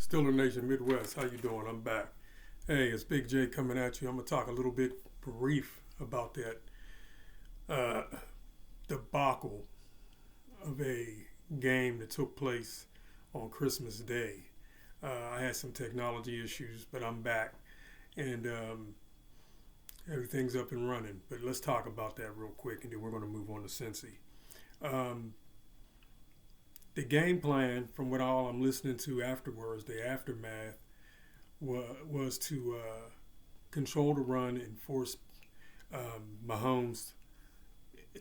Stiller Nation Midwest, how you doing? I'm back. Hey, it's Big J coming at you. I'm gonna talk a little bit brief about that uh, debacle of a game that took place on Christmas Day. I had some technology issues, but I'm back and everything's up and running. But let's talk about that real quick, and then we're gonna move on to Cincy. Um, the game plan, from what all I'm listening to afterwards, the aftermath, was to control the run and force Mahomes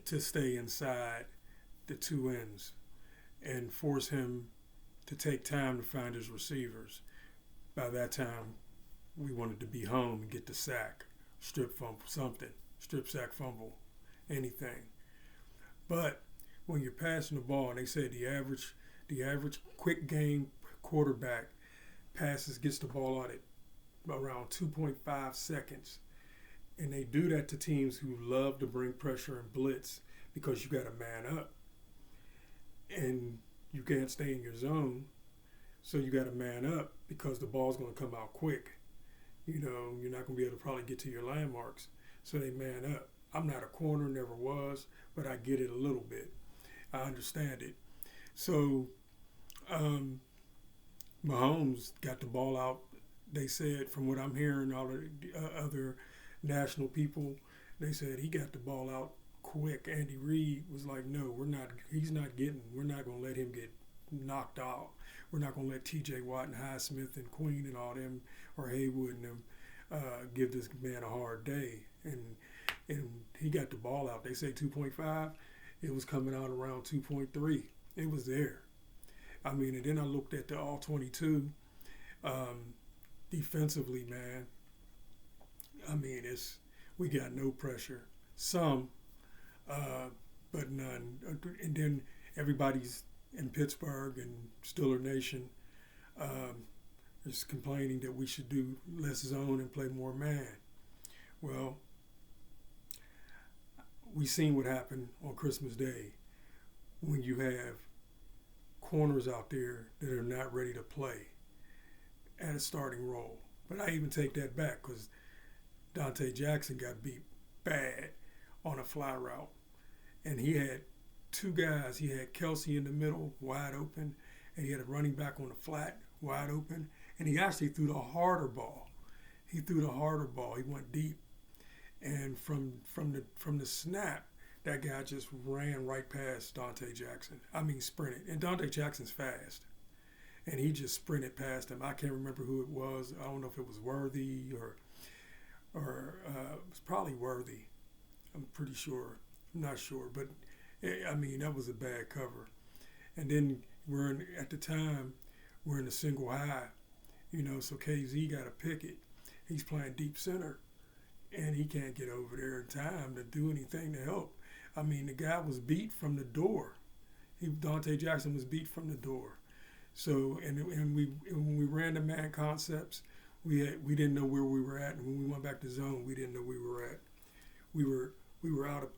to stay inside the two ends and force him to take time to find his receivers. By that time, we wanted to be home and get the sack, strip fumble, something, strip sack fumble, anything. But when you're passing the ball, and they said the average quick game quarterback gets the ball out at around 2.5 seconds. And they do that to teams who love to bring pressure and blitz because you got to man up. And you can't stay in your zone, so you got to man up because the ball's going to come out quick. You know, you're not going to be able to probably get to your landmarks, so they man up. I'm not a corner, never was, but I get it a little bit. I understand it. So Mahomes got the ball out. They said, from what I'm hearing, all the other national people, they said he got the ball out quick. Andy Reid was like, no, we're not going to let him get knocked out. We're not going to let T.J. Watt and Highsmith and Queen and all them, or Haywood and them, give this man a hard day. And he got the ball out. They say 2.5. It was coming out around 2.3. It was there. I mean, and then I looked at the all 22. Defensively, man, I mean, we got no pressure. Some, but none. And then everybody's in Pittsburgh and Stiller Nation is complaining that we should do less zone and play more man. Well, we seen what happened on Christmas Day when you have corners out there that are not ready to play at a starting role. But I even take that back because Dante Jackson got beat bad on a fly route. And he had two guys. He had Kelsey in the middle, wide open, and he had a running back on the flat, wide open. And he actually threw the harder ball. He went deep. And from the snap, that guy just ran right past Dante Jackson. I mean, sprinted. And Dante Jackson's fast. And he just sprinted past him. I can't remember who it was. I don't know if it was Worthy or it was probably Worthy. I'm pretty sure. I'm not sure. But, I mean, that was a bad cover. And then at the time, we're in the single high. You know, so KZ got to pick it. He's playing deep center. And he can't get over there in time to do anything to help. I mean, the guy was beat from the door. Dante Jackson was beat from the door. So, and when we ran the man concepts, we didn't know where we were at, and when we went back to zone, we didn't know where we were at. We were out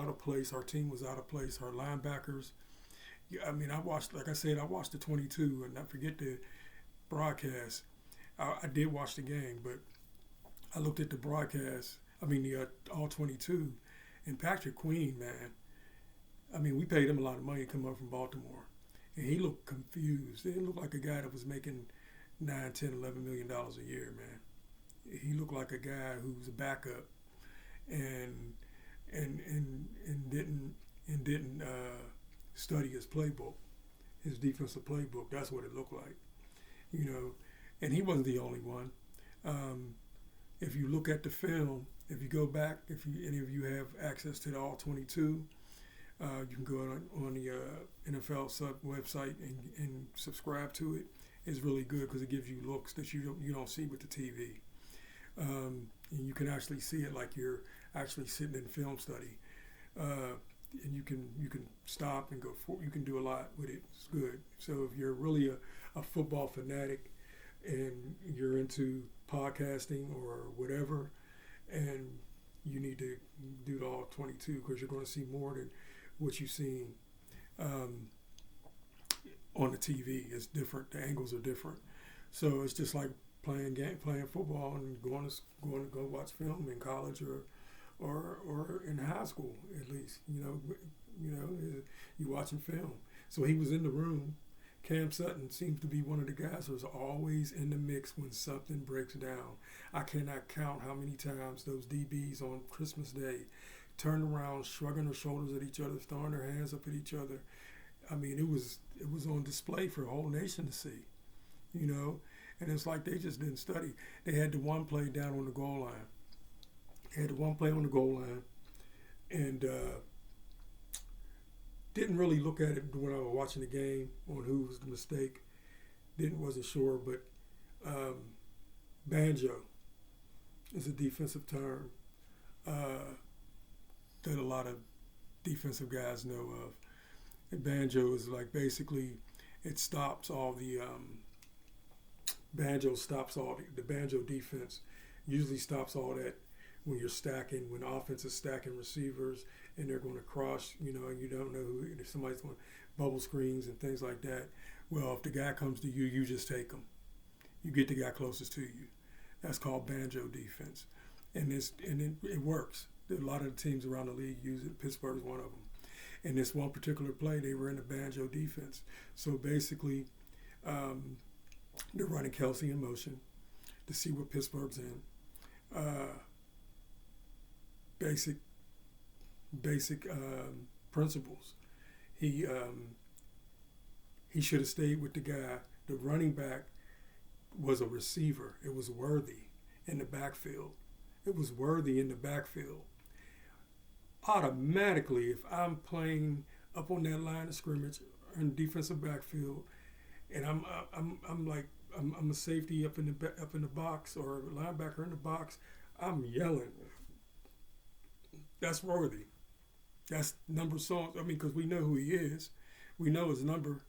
of place. Our team was out of place. Our linebackers. I mean, I watched the 22, and I forget the broadcast. I did watch the game, but I looked at the broadcast. I mean, the all 22, and Patrick Queen, man. I mean, we paid him a lot of money to come up from Baltimore. And he looked confused. He looked like a guy that was making $9, $10, $11 million a year, man. He looked like a guy who's a backup and didn't study his playbook, his defensive playbook. That's what it looked like, you know. And he wasn't the only one. If you look at the film, if you go back, if any of you have access to the all 22. You can go on the NFL sub website and subscribe to it. It's really good because it gives you looks that you don't see with the TV. And you can actually see it like you're actually sitting in film study. And you can stop and go for. You can do a lot with it. It's good. So if you're really a football fanatic and you're into podcasting or whatever, and you need to do the all 22 because you're going to see more than what you've seen on the TV. It's different. The angles are different. So it's just like playing football and going to go watch film in college or in high school at least. You watching film. So he was in the room. Cam Sutton seems to be one of the guys who's always in the mix when something breaks down. I cannot count how many times those DBs on Christmas Day turned around, shrugging their shoulders at each other, throwing their hands up at each other. I mean, it was on display for a whole nation to see, And it's like they just didn't study. They had the one play down on the goal line. And didn't really look at it when I was watching the game on who was the mistake. Wasn't sure, but banjo is a defensive term that a lot of defensive guys know of. And banjo is like basically it stops all the the banjo defense usually stops all that when you're stacking, when the offense is stacking receivers and they're going to cross, and you don't know who, if somebody's going bubble screens and things like that. Well, if the guy comes to you, you just take him. You get the guy closest to you. That's called banjo defense. And it works. A lot of the teams around the league use it. Pittsburgh's one of them. In this one particular play, they were in the banjo defense. So basically, they're running Kelsey in motion to see what Pittsburgh's in. Basic principles. He should have stayed with the guy. The running back was a receiver. It was Worthy in the backfield. Automatically, if I'm playing up on that line of scrimmage in defensive backfield, and I'm a safety up in the box or a linebacker in the box, I'm yelling. That's Worthy. That's number songs. I mean, because we know who he is. We know his number.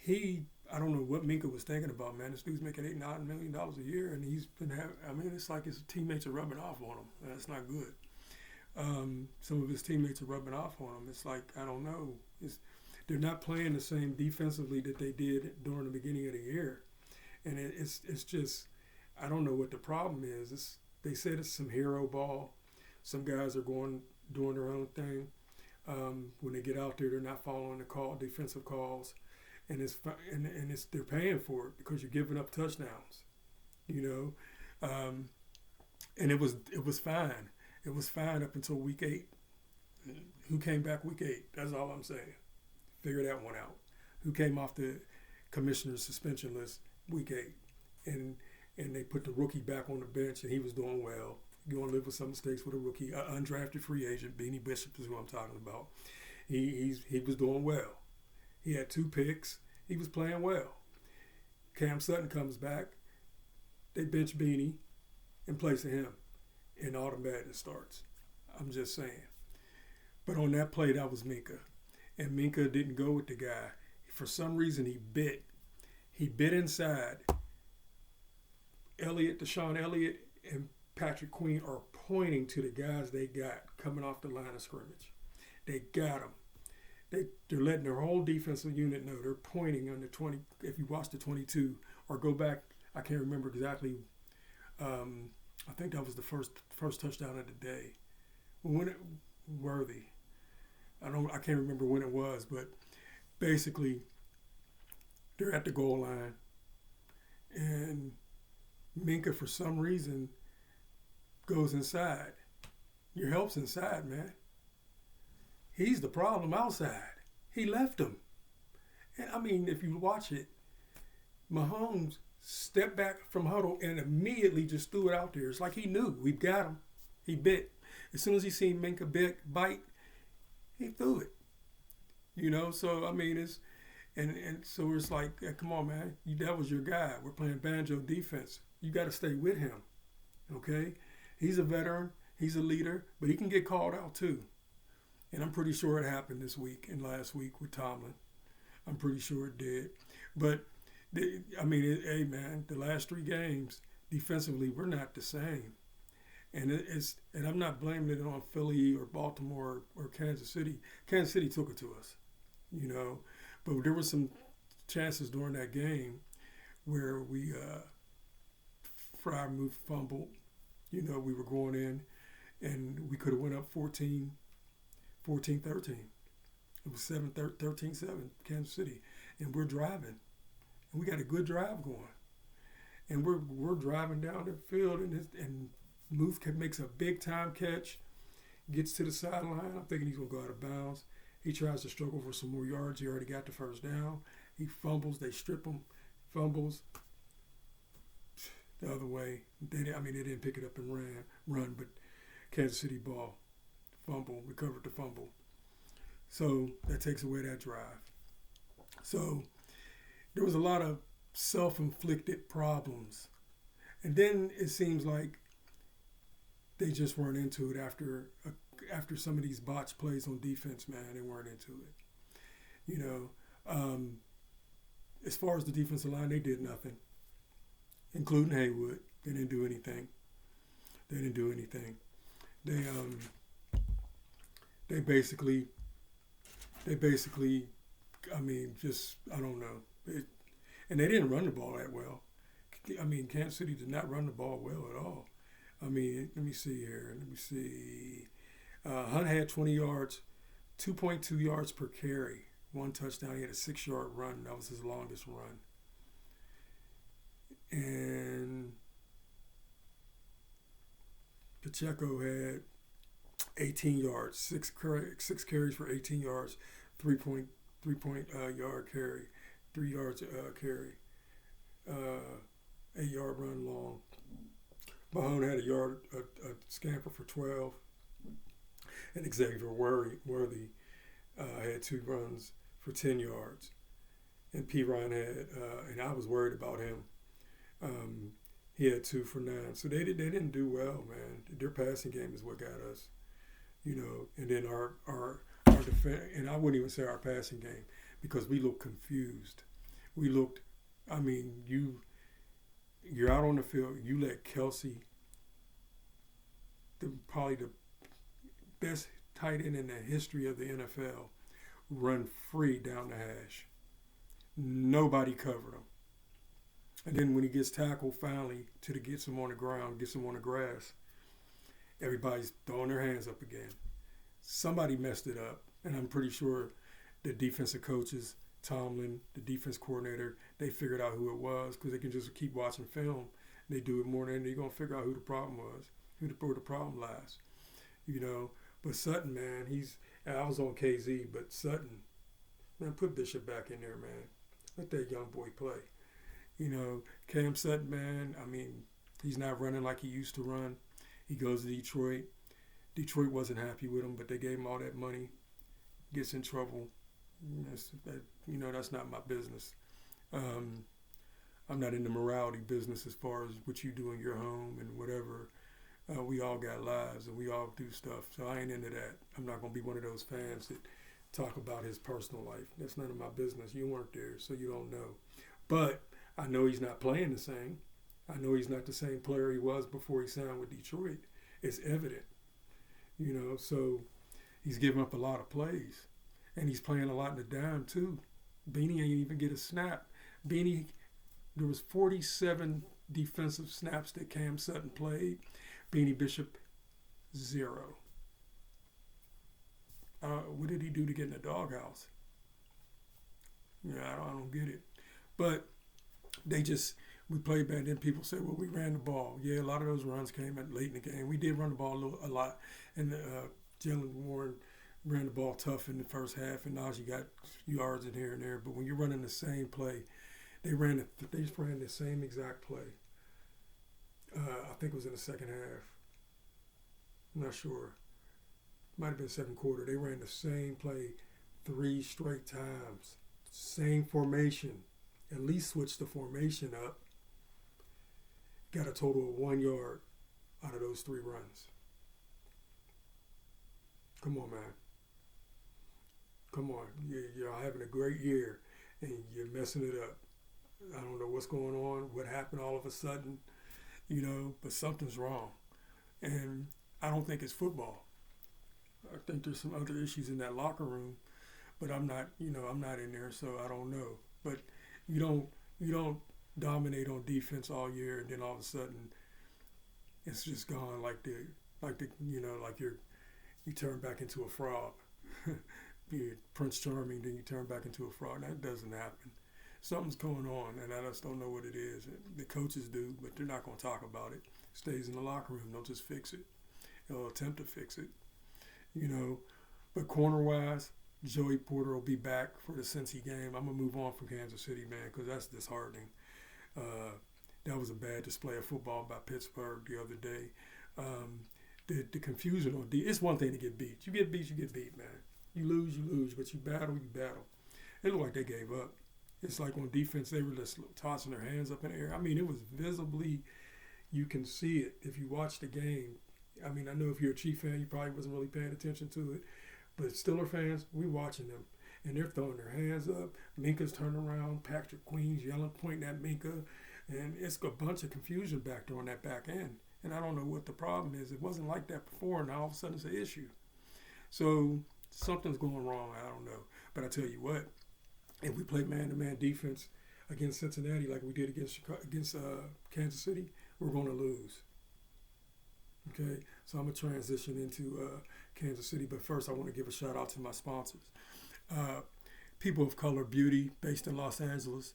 I don't know what Minka was thinking about, man. This dude's making $8-9 million a year, and he's been it's like his teammates are rubbing off on him. That's not good. Some of his teammates are rubbing off on him. It's like, I don't know. They're not playing the same defensively that they did during the beginning of the year. And it's just, I don't know what the problem is. They said it's some hero ball. Some guys are doing their own thing. When they get out there, they're not following the defensive calls. And they're paying for it because you're giving up touchdowns, and it was fine. It was fine up until week 8. Who came back week 8? That's all I'm saying. Figure that one out. Who came off the commissioner's suspension list week 8, and they put the rookie back on the bench, and he was doing well. You're gonna live with some mistakes with a rookie, undrafted free agent. Beanie Bishop is who I'm talking about. He was doing well. He had 2 picks. He was playing well. Cam Sutton comes back. They bench Beanie in place of him. And all the madness starts. I'm just saying. But on that play, that was Minka. And Minka didn't go with the guy. For some reason, he bit. He bit inside. Deshaun Elliott, and Patrick Queen are pointing to the guys they got coming off the line of scrimmage. They got them. They're letting their whole defensive unit know. They're pointing on the 20. If you watch the 22 or go back, I can't remember exactly. I think that was the first touchdown of the day. Worthy. I can't remember when it was, but basically they're at the goal line, and Minka for some reason goes inside. Your help's inside, man. He's the problem outside. He left him. And I mean, if you watch it, Mahomes stepped back from huddle and immediately just threw it out there. It's like he knew. We've got him. He bit. As soon as he seen Minka bite, he threw it. So I mean, so it's like, come on, man. That was your guy. We're playing banjo defense. You got to stay with him. Okay? He's a veteran. He's a leader, but he can get called out too. And I'm pretty sure it happened this week and last week with Tomlin. I'm pretty sure it did. But, hey, man, the last 3 games, defensively, we're not the same. And I'm not blaming it on Philly or Baltimore or Kansas City. Kansas City took it to us, But there were some chances during that game where we Fry moved fumbled. You know, we were going in and we could have went up 14-13. It was 13-7, Kansas City. And we're driving. And we got a good drive going. And we're driving down the field and Muth makes a big time catch, gets to the sideline. I'm thinking he's going to go out of bounds. He tries to struggle for some more yards. He already got the first down. He fumbles. They strip him. Fumbles the other way. They didn't pick it up and run, but Kansas City ball, fumble, recovered the fumble. So that takes away that drive. So there was a lot of self-inflicted problems. And then it seems like they just weren't into it after some of these botched plays on defense, man. They weren't into it. You know, as far as the defensive line, they did nothing, including Haywood. They didn't do anything. They basically, I don't know. And they didn't run the ball that well. Kansas City did not run the ball well at all. Let me see here. Hunt had 20 yards, 2.2 yards per carry, 1 touchdown. He had a 6-yard run. That was his longest run. And Pacheco had 18 yards, 6 carries for 18 yards, 3 yard carry, 3 yards carry, 8-yard run long. Mahone had a scamper for 12, and Xavier Worthy had 2 runs for 10 yards. And P. Ryan had, and I was worried about him. He had 2 for 9. So they didn't do well, man. Their passing game is what got us, you know. And then our defense, and I wouldn't even say our passing game, because we looked confused. We looked, you're out on the field, you let Kelsey, probably the best tight end in the history of the NFL, run free down the hash. Nobody covered him. And then when he gets tackled finally gets him on the ground, gets him on the grass, everybody's throwing their hands up again. Somebody messed it up. And I'm pretty sure the defensive coaches, Tomlin, the defense coordinator, they figured out who it was, because they can just keep watching film. They do it more than they're going to figure out who the problem was, where the problem lies. You know, but Sutton, man, I was on KZ, but Sutton, man, put Bishop back in there, man. Let that young boy play. You know, Cam Sutton, man, he's not running like he used to run. He goes to Detroit. Detroit wasn't happy with him, but they gave him all that money. Gets in trouble. That's not my business. I'm not in the morality business as far as what you do in your home and whatever. We all got lives and we all do stuff. So I ain't into that. I'm not going to be one of those fans that talk about his personal life. That's none of my business. You weren't there, so you don't know. But I know he's not playing the same. I know he's not the same player he was before he signed with Detroit. It's evident. You know, so he's giving up a lot of plays. And he's playing a lot in the dime, too. Beanie ain't even get a snap. There was 47 defensive snaps that Cam Sutton played. Beanie Bishop, 0. What did he do to get in the doghouse? Yeah, I don't get it. But we played bad. Then people say, well, we ran the ball. Yeah, a lot of those runs came at late in the game. We did run the ball a lot. And Jalen Warren ran the ball tough in the first half, and Najee got yards in here and there. But when you're running the same play, they just ran the same exact play. I think it was in the second half. I'm not sure. Might have been second quarter. They ran the same play 3 straight times. Same formation. At least switched the formation up. Got a total of 1 yard out of those 3 runs. Come on, man. Come on. You're having a great year, and you're messing it up. I don't know what's going on, what happened all of a sudden, but something's wrong. And I don't think it's football. I think there's some other issues in that locker room, but I'm not in there, so I don't know. But you don't dominate on defense all year, and then all of a sudden it's just gone like you turn back into a frog. You're Prince Charming, then you turn back into a frog. That doesn't happen. Something's going on, and I just don't know what it is. The coaches do, but they're not going to talk about it. It stays in the locker room. They'll just fix it. They'll attempt to fix it, But corner-wise, Joey Porter will be back for the Cincy game. I'm going to move on from Kansas City, man, because that's disheartening. That was a bad display of football by Pittsburgh the other day. The confusion on D. It's one thing to get beat. You get beat, man. You lose, but you battle. It looked like they gave up. It's like on defense, they were just tossing their hands up in the air. I mean, it was visibly, you can see it if you watch the game. I mean, I know if you're a Chief fan, you probably wasn't really paying attention to it. But Steeler fans, we watching them. And they're throwing their hands up. Minka's turning around. Patrick Queen's yelling, pointing at Minka. And it's a bunch of confusion back there on that back end. And I don't know what the problem is. It wasn't like that before, and now all of a sudden it's an issue. So something's going wrong. I don't know. But I tell you what, if we play man-to-man defense against Cincinnati like we did against Kansas City, we're going to lose. Okay? So I'm going to transition into Kansas City. But first, I want to give a shout-out to my sponsors. People of Color Beauty, based in Los Angeles.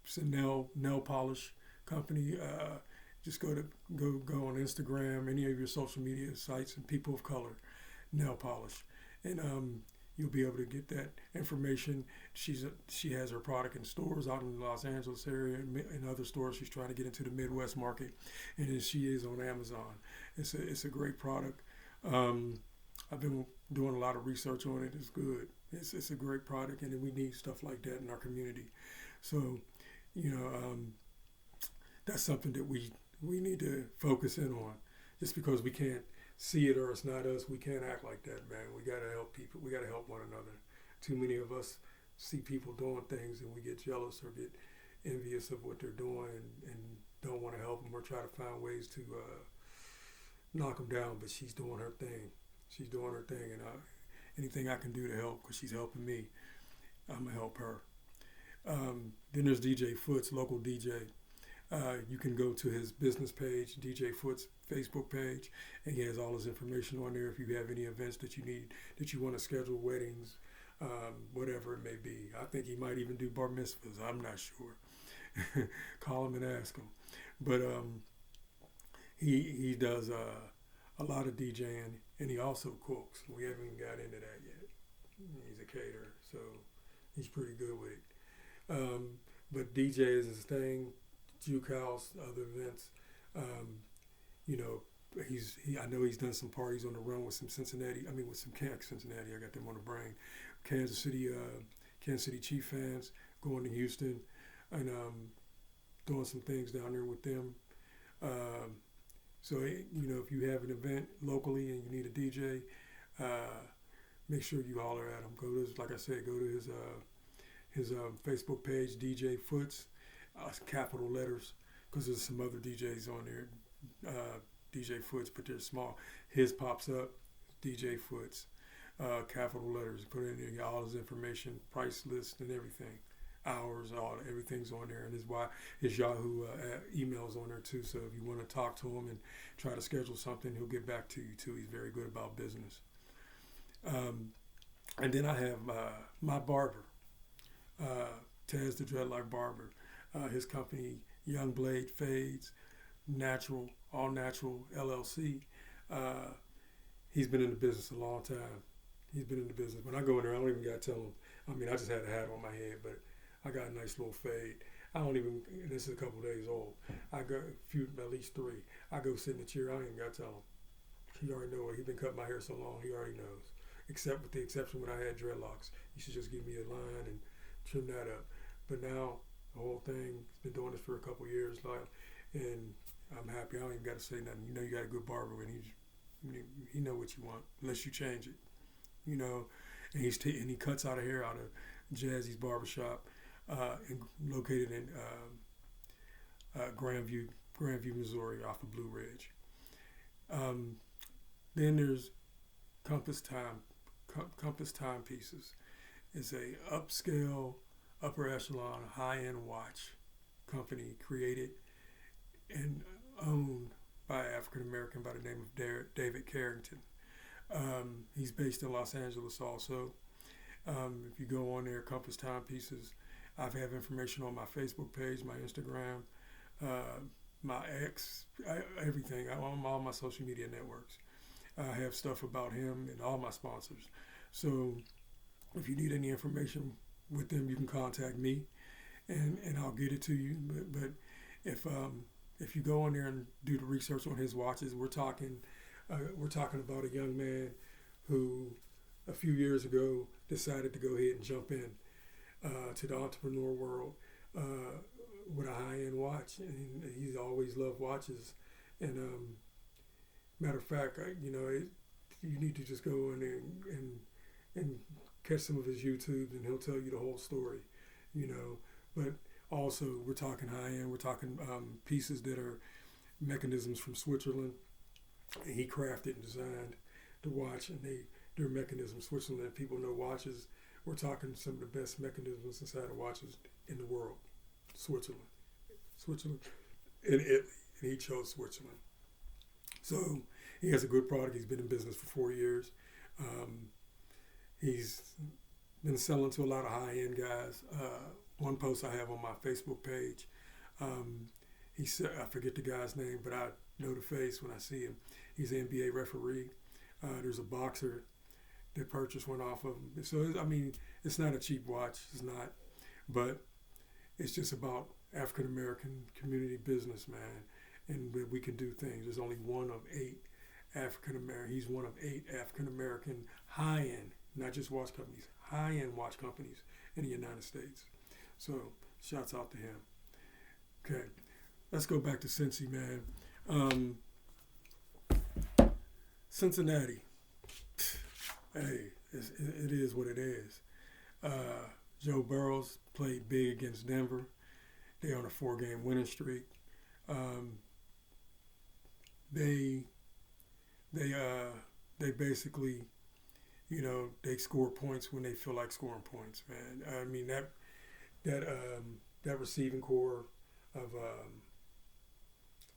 It's a nail polish company. Just go on Instagram, any of your social media sites, and People of Color nail polish, and you'll be able to get that information. She has her product in stores out in the Los Angeles area and other stores. She's trying to get into the Midwest market, and then she is on Amazon. It's a great product. I've been doing a lot of research on it. It's good. It's a great product, and we need stuff like that in our community. So, that's something that we need to focus in on. Just because we can't see it or it's not us, we can't act like that, man. We got to help people. We got to help one another. Too many of us see people doing things and we get jealous or get envious of what they're doing and don't want to help them or try to find ways to knock them down. But she's doing her thing. And anything I can do to help, because she's helping me, I'm going to help her. Then there's DJ Foots, local DJ. You can go to his business page, DJ Foot's Facebook page, and he has all his information on there. If you have any events that you need, that you want to schedule, weddings, whatever it may be. I think he might even do bar mitzvahs. I'm not sure. Call him and ask him. But he does a lot of DJing, and he also cooks. We haven't even got into that yet. He's a caterer, so he's pretty good with it. But DJ is his thing. Juke House, other events. I know he's done some parties on the run with some Cincinnati. I got them on the brain. Kansas City Chief fans going to Houston and doing some things down there with them. So if you have an event locally and you need a DJ, make sure you holler at him. Go to his Facebook page, DJ Foots. Capital letters, because there's some other DJs on there, DJ Foots, but they're small. His pops up, DJ Foots, capital letters. Put in there, all his information, price list, and everything, hours, everything's on there, and his Yahoo email's on there too. So if you want to talk to him and try to schedule something, he'll get back to you too. He's very good about business. And then I have my barber, Taz the Dreadlock Barber. His company, Young Blade Fades, All Natural LLC. He's been in the business a long time. When I go in there, I don't even got to tell him. I mean, I just had a hat on my head, but I got a nice little fade. This is a couple days old. I got at least 3. I go sit in the chair, I don't even got to tell him. He already knows. He's been cutting my hair so long, he already knows. With the exception when I had dreadlocks. He should just give me a line and trim that up. But now, the whole thing, he's been doing this for a couple years, and I'm happy. I don't even got to say nothing. You got a good barber, and he know what you want, unless you change it. And he cuts out of hair out of Jazzy's Barbershop, located in Grandview, Missouri, off of Blue Ridge. Then there's Compass Timepieces. It's a upscale upper echelon, high-end watch company created and owned by an African American by the name of David Carrington. He's based in Los Angeles also. If you go on there, Compass Timepieces, I have information on my Facebook page, my Instagram, my X, everything. I'm on all my social media networks. I have stuff about him and all my sponsors. So if you need any information with them, you can contact me, and I'll get it to you. But if you go on there and do the research on his watches, we're talking about a young man who a few years ago decided to go ahead and jump in to the entrepreneur world with a high-end watch, and he's always loved watches. And matter of fact, you need to just go in there and catch some of his YouTubes, and he'll tell you the whole story, But also, we're talking high-end. We're talking pieces that are mechanisms from Switzerland. And he crafted and designed the watch, and they're mechanisms. Switzerland, people know watches. We're talking some of the best mechanisms inside of watches in the world. Switzerland, and Italy, and he chose Switzerland. So he has a good product. He's been in business for 4 years. He's been selling to a lot of high-end guys. One post I have on my Facebook page, he said, I forget the guy's name, but I know the face when I see him. He's an NBA referee. There's a boxer that purchased one off of him. So, it's not a cheap watch. It's not. But it's just about African-American community business, man. And we can do things. There's only one of 8 African-American. He's one of 8 African-American high-end, not just watch companies, high-end watch companies in the United States. So, shouts out to him. Okay, let's go back to Cincy, man. Cincinnati. Hey, it is what it is. Joe Burrows played big against Denver. They're on a 4-game winning streak. They basically, they score points when they feel like scoring points, man. That receiving core of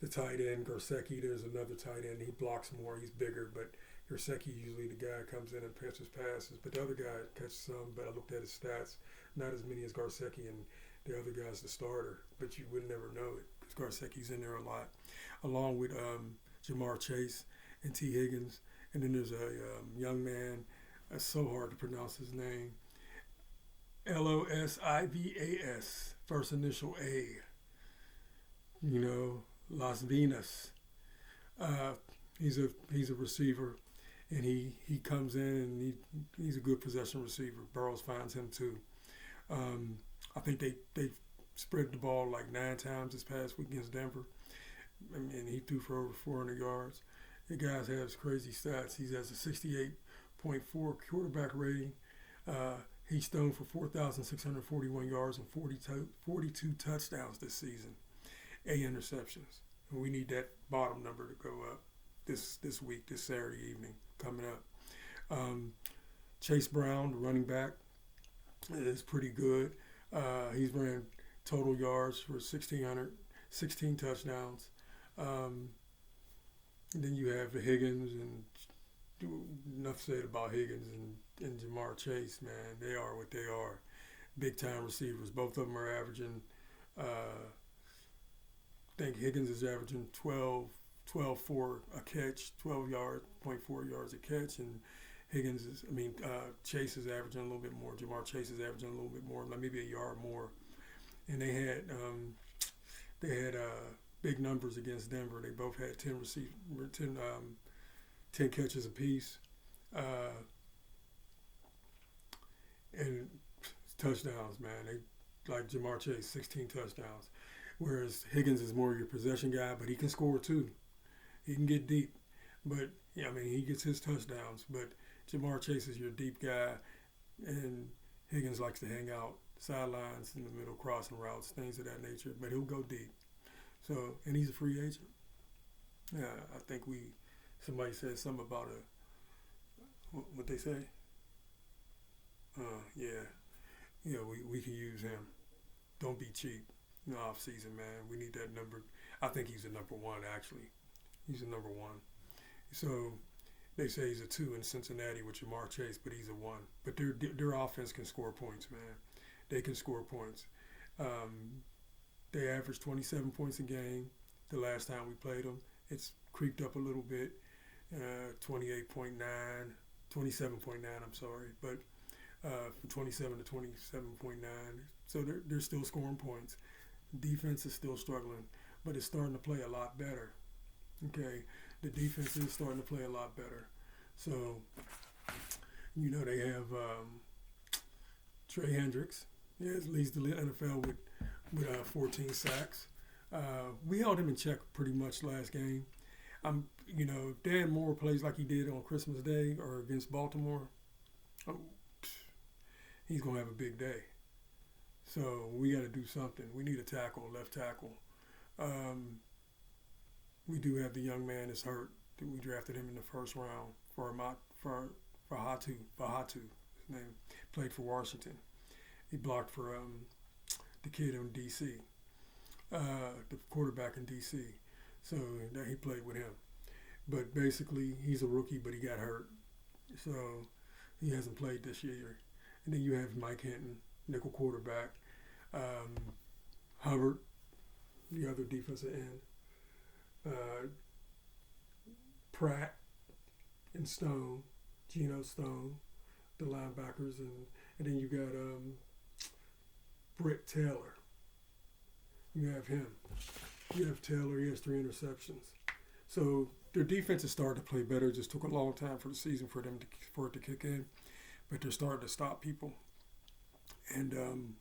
the tight end, Garcecki, there's another tight end. He blocks more. He's bigger, but Garcecki usually the guy comes in and catches passes. But the other guy catches some, but I looked at his stats, not as many as Garcecki, and the other guy's the starter. But you would never know it because Garcecki's in there a lot, along with Jamar Chase and T. Higgins. And then there's a young man, that's so hard to pronounce his name, Losivas, first initial A. Las Venas. He's a receiver, and he comes in and he's a good possession receiver. Burrows finds him too. I think they spread the ball like 9 times this past week against Denver, and he threw for over 400 yards. The guy has crazy stats. He has a 68.4 quarterback rating. He's thrown for 4,641 yards and 42 touchdowns this season. 8 interceptions. And we need that bottom number to go up this week, this Saturday evening coming up. Chase Brown, the running back, is pretty good. He's ran total yards for 1,600, 16 touchdowns. Then you have the Higgins, and enough said about Higgins and Jamar Chase, man. They are what they are. Big-time receivers. Both of them are averaging, I think Higgins is averaging 12 for a catch, 12.4 yards a catch, and Chase is averaging a little bit more. Jamar Chase is averaging a little bit more, like maybe a yard more. And they had big numbers against Denver. They both had 10 catches apiece, and touchdowns, man. They like Jamar Chase, 16 touchdowns. Whereas Higgins is more your possession guy, but he can score too. He can get deep. But, he gets his touchdowns. But Jamar Chase is your deep guy, and Higgins likes to hang out sidelines in the middle, crossing routes, things of that nature. But he'll go deep. So, and he's a free agent. Yeah, I think somebody said something about what they say? Yeah. we can use him. Don't be cheap in the off season, man. We need that number. I think he's a number one, actually. He's a number one. So they say he's a two in Cincinnati with Jamar Chase, but he's a one. But their offense can score points, man. They can score points. They averaged 27 points a game the last time we played them. It's creeped up a little bit, 28.9, 27.9, I'm sorry. But from 27 to 27.9. So they're still scoring points. Defense is still struggling, but it's starting to play a lot better. Okay, the defense is starting to play a lot better. So, they have Trey Hendricks. He leads the NFL with 14 sacks. We held him in check pretty much last game. If Dan Moore plays like he did on Christmas Day or against Baltimore, he's going to have a big day. So we got to do something. We need a tackle, left tackle. We do have the young man that's hurt. We drafted him in the first round for Hatu. His name played for Washington. He blocked for the kid in D.C., the quarterback in D.C. So he played with him. But basically, he's a rookie, but he got hurt. So he hasn't played this year. And then you have Mike Hinton, nickel quarterback. Hubbard, the other defensive end. Pratt and Stone, Geno Stone, the linebackers. And then you got Britt Taylor. You have him. You have Taylor. He has 3 interceptions. So their defense is starting to play better. It just took a long time for the season for it to kick in, but they're starting to stop people. And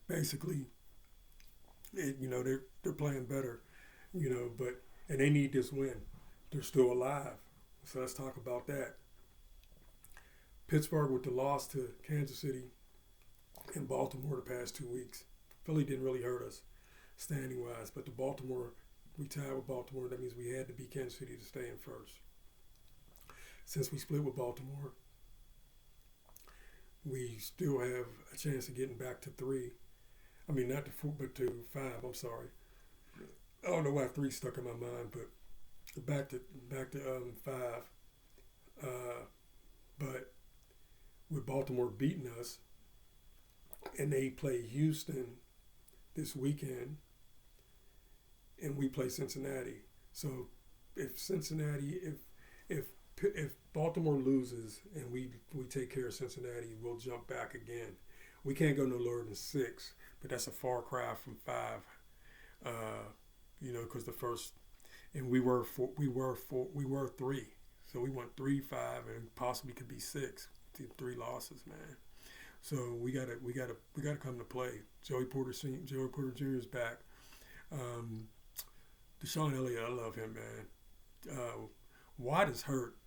basically, they're playing better. And they need this win. They're still alive. So let's talk about that. Pittsburgh with the loss to Kansas City and Baltimore the past 2 weeks. Philly didn't really hurt us standing-wise, but we tied with Baltimore. That means we had to beat Kansas City to stay in first. Since we split with Baltimore, we still have a chance of getting back to 3. I mean, not to 4, but to 5. I'm sorry. I don't know why 3 stuck in my mind, but back to 5. But with Baltimore beating us, and they play Houston this weekend, and we play Cincinnati. So if Baltimore loses and we take care of Cincinnati, we'll jump back again. We can't go no lower than 6, but that's a far cry from 5. Because the first, and we were 3, so we went 3, 5, and possibly could be 6. 3 losses, man. So we gotta come to play. Joey Porter Jr. is back. Deshaun Elliott, I love him, man. Watt is hurt.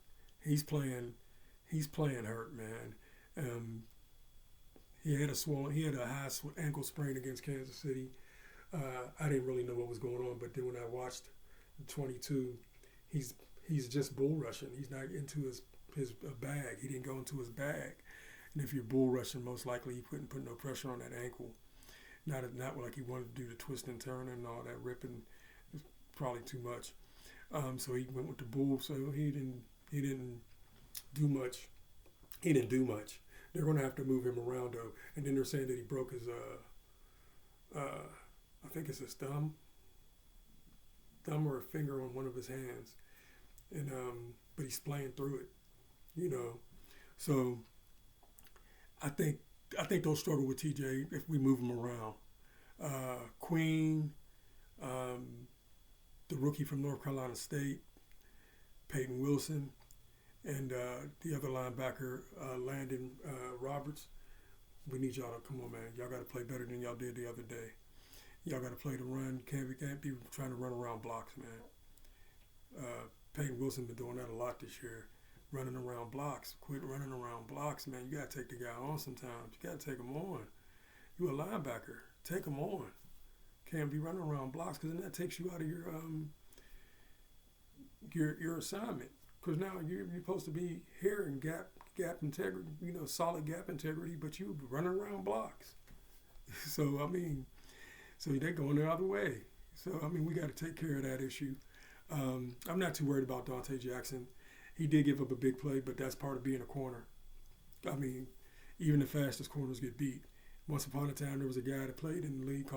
He's playing hurt, man. He had a high ankle sprain against Kansas City. I didn't really know what was going on, but then when I watched 22, he's just bull rushing. He's not into his bag. He didn't go into his bag. And if you're bull rushing, most likely he couldn't put no pressure on that ankle. Not like he wanted to do the twist and turn and all that ripping. It was probably too much. So he went with the bull. So he didn't do much. He didn't do much. They're going to have to move him around though. And then they're saying that he broke his I think it's his thumb or a finger on one of his hands. And but he's playing through it. So I think they'll struggle with TJ if we move him around. Queen, the rookie from North Carolina State, Peyton Wilson, and the other linebacker, Landon Roberts. We need y'all to come on, man. Y'all got to play better than y'all did the other day. Y'all got to play the run. Can't be trying to run around blocks, man. Peyton Wilson been doing that a lot this year. Running around blocks. Quit running around blocks, man. You got to take the guy on sometimes. You got to take him on. You a linebacker. Take him on. Can't be running around blocks because then that takes you out of your assignment. Because now you're supposed to be here and gap gap integrity, solid gap integrity, but you running around blocks. So I mean, so they're going the other way. So I mean, we got to take care of that issue. I'm not too worried about Dante Jackson. He did give up a big play, but that's part of being a corner. I mean, even the fastest corners get beat. Once upon a time, there was a guy that played in the league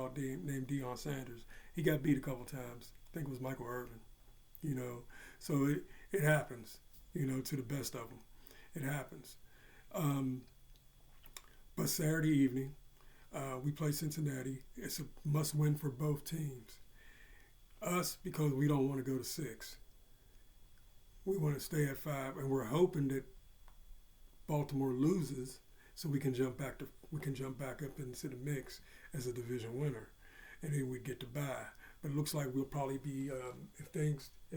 named Deion Sanders. He got beat a couple times. I think it was Michael Irvin. So it happens. To the best of them, it happens. But Saturday evening, we play Cincinnati. It's a must-win for both teams. Us, because we don't want to go to 6. We want to stay at 5, and we're hoping that Baltimore loses, so we can jump back up into the mix as a division winner, and then we get to bye. But it looks like we'll probably be if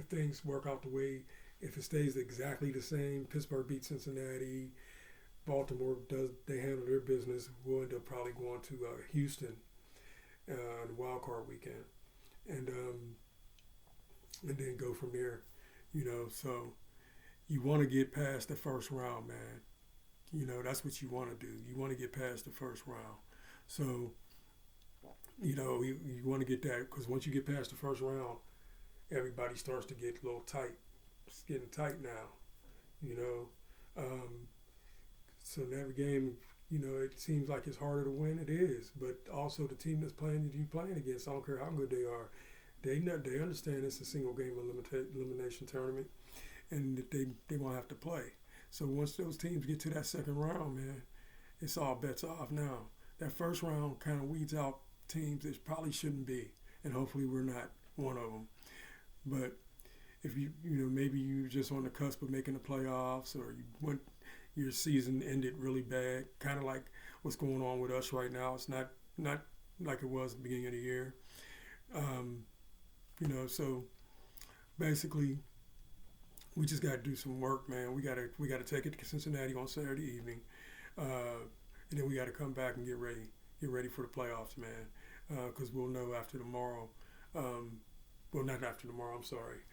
things work out the way, if it stays exactly the same. Pittsburgh beats Cincinnati, Baltimore they handle their business. We'll end up probably going to Houston the wild card weekend, and then go from there. So you want to get past the first round, man. That's what you want to do. You want to get past the first round. So, you want to get that, because once you get past the first round, everybody starts to get a little tight. It's getting tight now, So in every game, it seems like it's harder to win. It is. But also the team that's playing that you're playing against, I don't care how good they are, they understand it's a single game elimination tournament, and that they won't have to play. So once those teams get to that second round, man, it's all bets off now. That first round kind of weeds out teams that probably shouldn't be, and hopefully we're not one of them. But if maybe you're just on the cusp of making the playoffs, or your season ended really bad, kind of like what's going on with us right now. It's not like it was at the beginning of the year. So basically, we just got to do some work, man. We got to take it to Cincinnati on Saturday evening, and then we got to come back and get ready for the playoffs, man. Because we'll know after tomorrow. Well, not after tomorrow. I'm sorry.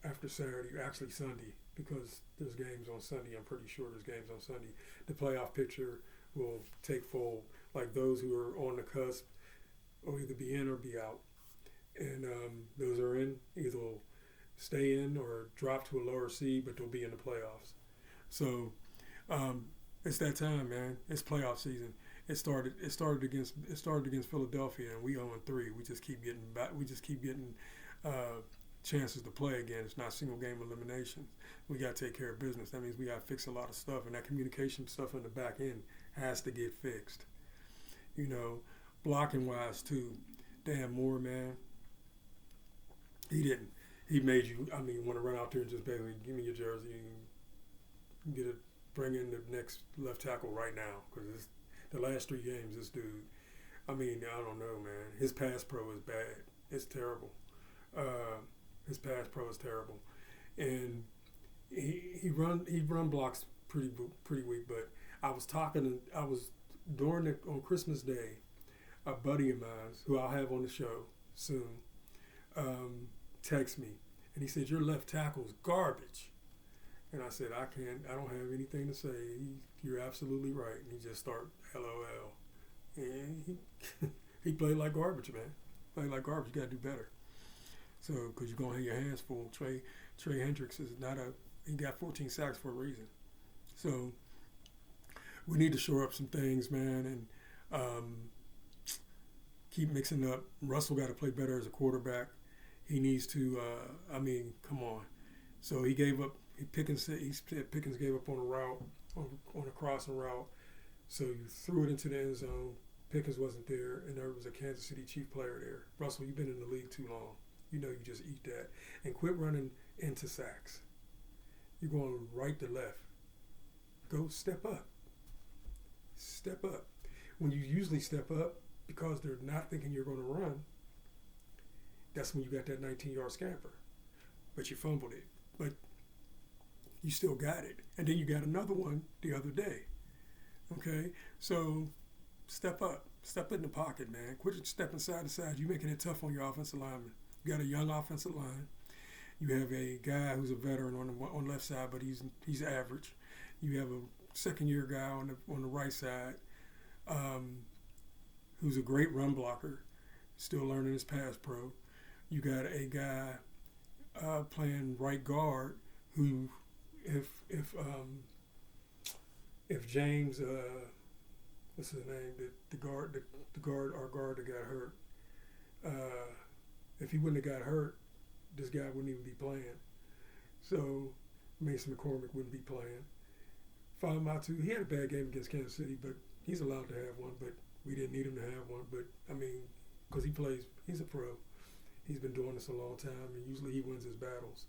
After Saturday, actually Sunday, because there's games on Sunday. I'm pretty sure there's games on Sunday. The playoff picture will take fold. Like those who are on the cusp will either be in or be out, and those are in either will stay in or drop to a lower seed, but they'll be in the playoffs. So it's that time, man. It's playoff season. It started against Philadelphia, and we 0-3. We just keep getting back. We just keep getting chances to play again. It's not single game elimination. We got to take care of business. That means we got to fix a lot of stuff, and that communication stuff in the back end has to get fixed. Blocking wise too. Damn Moore, man. He didn't. He made you. Want to run out there and just basically give me your jersey and bring in the next left tackle right now, because the last 3 games, this dude. I don't know, man. His pass pro is bad. It's terrible. His pass pro is terrible, and he run blocks pretty weak. But I was on Christmas Day, a buddy of mine who I'll have on the show soon, text me, and he said, "Your left tackle's garbage." And I said, I don't have anything to say. You're absolutely right. And he just started LOL. And he played like garbage, man. Played like garbage. You got to do better. So, because you're going to have your hands full. Trey Hendricks is he got 14 sacks for a reason. So, we need to shore up some things, man, and keep mixing up. Russell got to play better as a quarterback. He needs to, come on. So, he gave up. Pickens gave up on a route, on a crossing route. So you threw it into the end zone. Pickens wasn't there, and there was a Kansas City Chief player there. Russell, you've been in the league too long. You just eat that. And quit running into sacks. You're going right to left. Go step up. Step up. When you usually step up, because they're not thinking you're going to run, that's when you got that 19-yard scamper. But you fumbled it. But you still got it. And then you got another one the other day. Okay? So step up. Step in the pocket, man. Quit stepping side to side. You're making it tough on your offensive lineman. You got a young offensive line. You have a guy who's a veteran on the left side, but he's average. You have a second-year guy on the right side who's a great run blocker, still learning his pass pro. You got a guy playing right guard who, if James, what's his name, our guard that got hurt, if he wouldn't have got hurt, this guy wouldn't even be playing. So Mason McCormick wouldn't be playing. Famatu, he had a bad game against Kansas City, but he's allowed to have one. But we didn't need him to have one. But I mean, because he's a pro. He's been doing this a long time, and usually he wins his battles.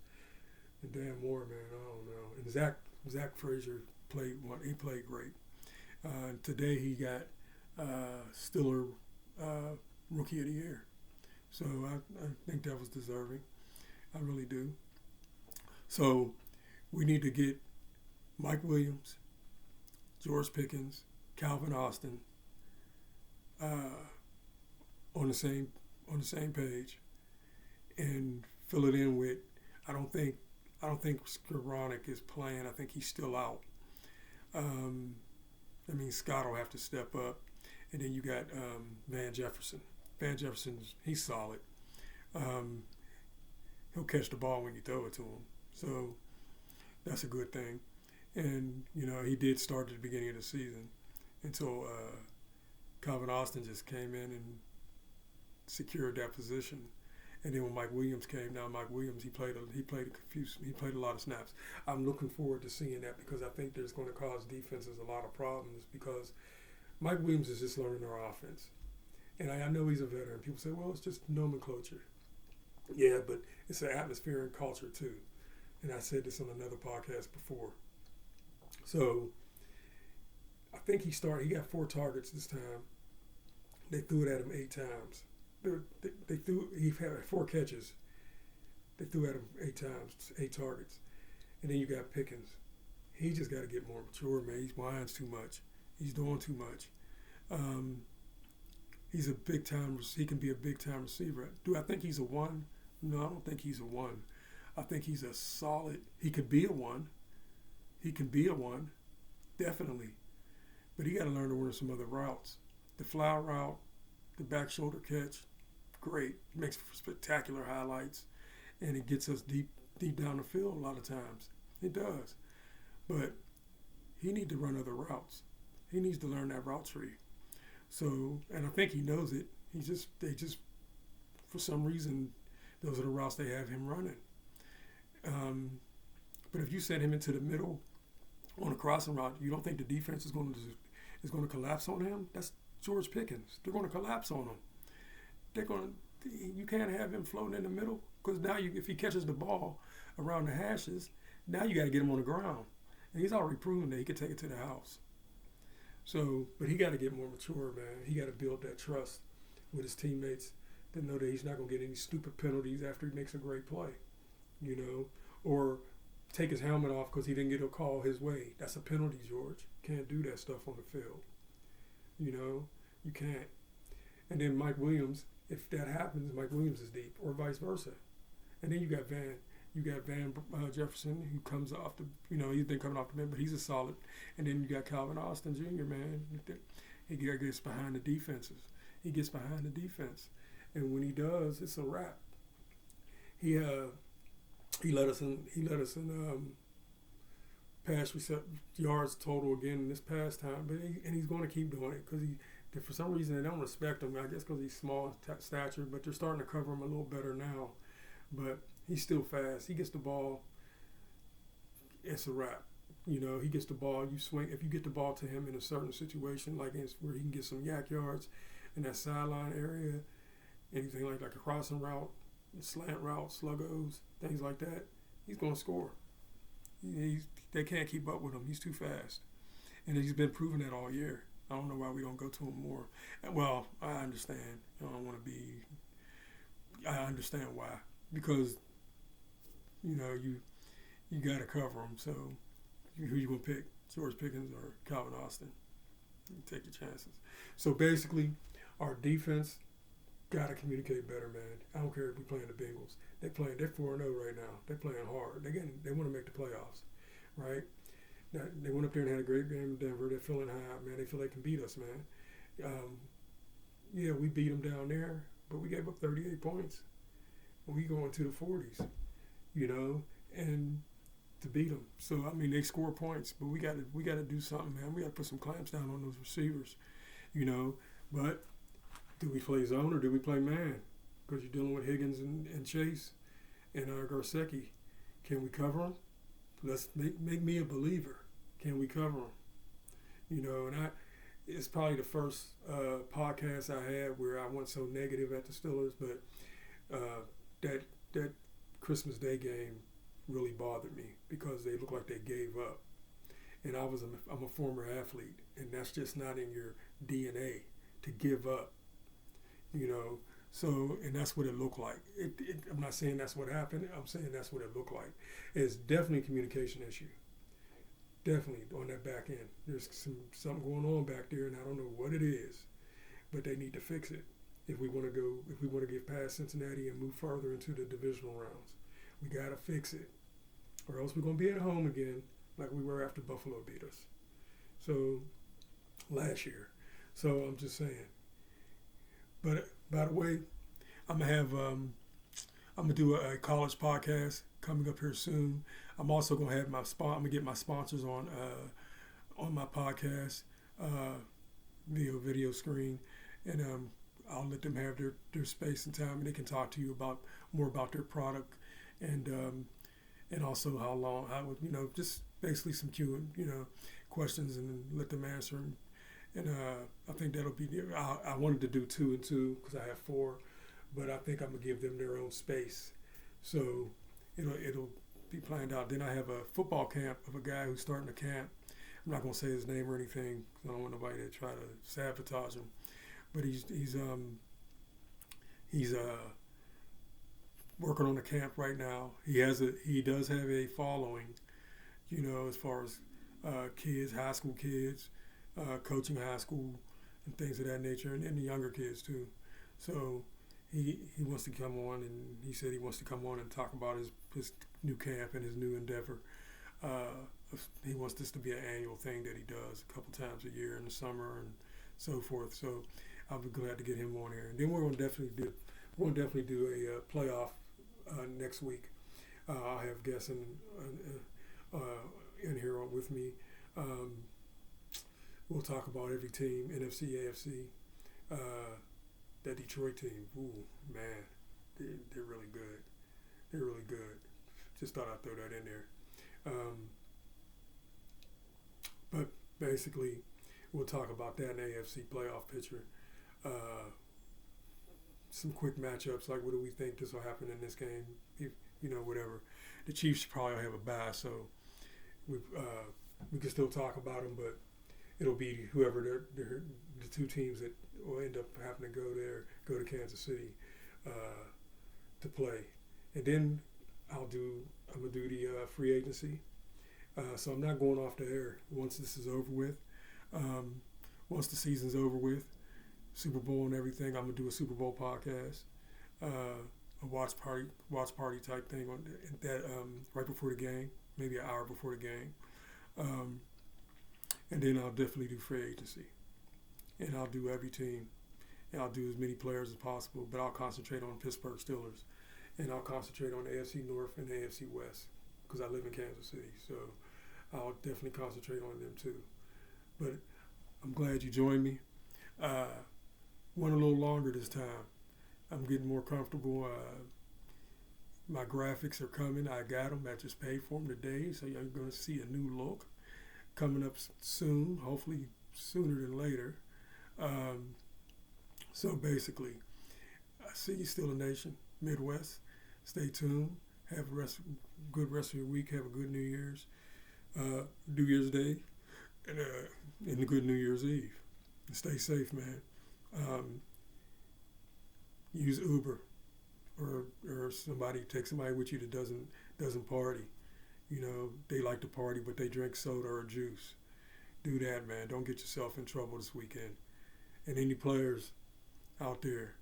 And Dan Moore, man, I don't know. And Zach Frazier played one. He played great. Today he got Stiller Rookie of the Year. So I think that was deserving. I really do. So we need to get Mike Williams, George Pickens, Calvin Austin on the same page, and fill it in with. I don't think Skoranek is playing. I think he's still out. I mean, Scott will have to step up, and then you got Van Jefferson. Van Jefferson's he's solid. He'll catch the ball when you throw it to him, so that's a good thing. And you know, he did start at the beginning of the season until Calvin Austin just came in and secured that position. And then when Mike Williams came, Mike Williams he played a lot of snaps. I'm looking forward to seeing that because I think there's going to cause defenses a lot of problems because Mike Williams is just learning our offense. And I know he's a veteran. People say, well, it's just nomenclature. Yeah, but it's an atmosphere and culture too. And I said this on another podcast before. So I think he got 4 targets this time. They threw it at him 8 times. He had 4 catches. They threw at him 8 times, 8 targets. And then you got Pickens. He just got to get more mature, man. He whines too much. He's doing too much. He can be a big-time receiver. Do I think he's a 1? No, I don't think he's a 1. I think he's a solid. He could be a 1. He can be a 1, definitely. But he got to learn to run some other routes. The fly route, the back shoulder catch, great. It makes spectacular highlights, and it gets us deep down the field a lot of times. It does. But he needs to run other routes. He needs to learn that route tree. So, and I think he knows it. They just, for some reason, those are the routes they have him running. But if you set him into the middle on a crossing route, you don't think the defense is going to collapse on him? That's George Pickens. They're going to collapse on him. You can't have him floating in the middle because now if he catches the ball around the hashes, now you got to get him on the ground. And he's already proven that he could take it to the house. So, but he got to get more mature, man. He got to build that trust with his teammates to know that he's not going to get any stupid penalties after he makes a great play, you know, or take his helmet off because he didn't get a call his way. That's a penalty, George. Can't do that stuff on the field. You know, you can't. And then Mike Williams, if that happens, Mike Williams is deep, or vice versa. And then you got Van Jefferson, who comes off he's been coming off the bench, but he's a solid. And then you got Calvin Austin Jr., man. He gets behind the defenses. He gets behind the defense. And when he does, it's a wrap. He led us in pass yards total again this past time, but he's going to keep doing it because for some reason they don't respect him. I guess because he's small stature, but they're starting to cover him a little better now. But he's still fast. He gets the ball, it's a wrap. You know, he gets the ball. You swing if you get the ball to him in a certain situation, like where he can get some yak yards in that sideline area, anything like a crossing route, slant route, sluggos, things like that. He's going to score. They can't keep up with him. He's too fast. And he's been proving that all year. I don't know why we don't go to him more. Well, I understand. I understand why. Because, you got to cover him. So who you going to pick? George Pickens or Calvin Austin? You take your chances. So basically, our defense got to communicate better, man. I don't care if we're playing the Bengals. They're 4-0 right now. They're playing hard. They want to make the playoffs, right? They went up there and had a great game in Denver. They're feeling high, man. They feel they can beat us, man. Yeah, we beat them down there, but we gave up 38 points. We go into the 40s, and to beat them. So I mean, they score points, but we got to do something, man. We got to put some clamps down on those receivers, But do we play zone or do we play man? Because you're dealing with Higgins and Chase and Garcecki. Can we cover them? Let's make me a believer. Can we cover them? And it's probably the first podcast I had where I went so negative at the Steelers, but that Christmas Day game really bothered me because they looked like they gave up. And I'm a former athlete, and that's just not in your DNA to give up, So, and that's what it looked like. I'm not saying that's what happened. I'm saying that's what it looked like. It's definitely a communication issue. Definitely on that back end. There's something going on back there, and I don't know what it is, but they need to fix it if we want to get past Cincinnati and move further into the divisional rounds. We got to fix it, or else we're going to be at home again like we were after Buffalo beat us. So, last year. So, I'm just saying. But, by the way, I'm going to do a college podcast coming up here soon. I'm also going to have I'm going to get my sponsors on my podcast via video screen, and I'll let them have their space and time, and they can talk to you more about their product, and also just basically some questions, and let them answer them. And I think that'll be. I wanted to do 2 and 2 because I have 4, but I think I'm gonna give them their own space, so it'll be planned out. Then I have a football camp of a guy who's starting a camp. I'm not gonna say his name or anything because I don't want nobody to try to sabotage him. But he's working on a camp right now. He does have a following, as far as kids, high school kids, coaching high school and things of that nature, and the younger kids too. So he wants to come on, and he said he wants to come on and talk about his new camp and his new endeavor. He wants this to be an annual thing that he does a couple times a year in the summer and so forth. So I'll be glad to get him on here. And then we're going to definitely do a playoff next week. I'll have guests in here with me. We'll talk about every team, NFC, AFC. That Detroit team, ooh, man, they're really good. They're really good. Just thought I'd throw that in there. But basically, we'll talk about that in the AFC playoff picture. Some quick matchups, like what do we think this will happen in this game? Whatever. The Chiefs probably have a bye, so we can still talk about them, but it'll be whoever the 2 teams that will end up having to go to Kansas City to play. And then I'm gonna do the free agency. So I'm not going off the air once this is over with. Once the season's over with, Super Bowl and everything, I'm gonna do a Super Bowl podcast, a watch party type thing on that right before the game, maybe an hour before the game. And then I'll definitely do free agency. And I'll do every team. And I'll do as many players as possible, but I'll concentrate on Pittsburgh Steelers. And I'll concentrate on the AFC North and the AFC West because I live in Kansas City. So I'll definitely concentrate on them too. But I'm glad you joined me. Went a little longer this time. I'm getting more comfortable. My graphics are coming. I got them. I just paid for them today. So you're going to see a new look coming up soon, hopefully sooner than later. So basically, I see you, Steeler Nation, Midwest. Stay tuned. Have a good rest of your week. Have a good New Year's Day, and a good New Year's Eve. And stay safe, man. Use Uber, or take somebody with you that doesn't party. They like to party, but they drink soda or juice. Do that, man. Don't get yourself in trouble this weekend. And any players out there,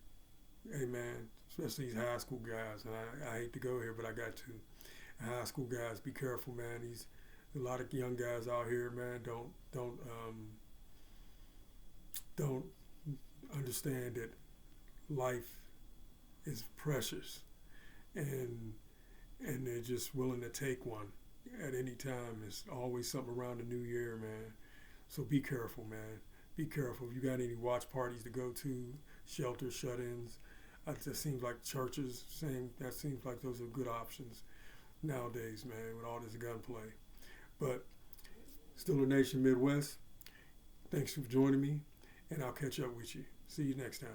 hey, man, especially these high school guys, and I hate to go here, but I got to. High school guys, be careful, man. A lot of young guys out here, man, don't understand that life is precious, and they're just willing to take one at any time. There's always something around the new year, man. So be careful, man. Be careful. If you got any watch parties to go to, shelters, shut-ins, that seems like churches, that seems like those are good options nowadays, man, with all this gunplay. But Steeler Nation Midwest, thanks for joining me, and I'll catch up with you. See you next time.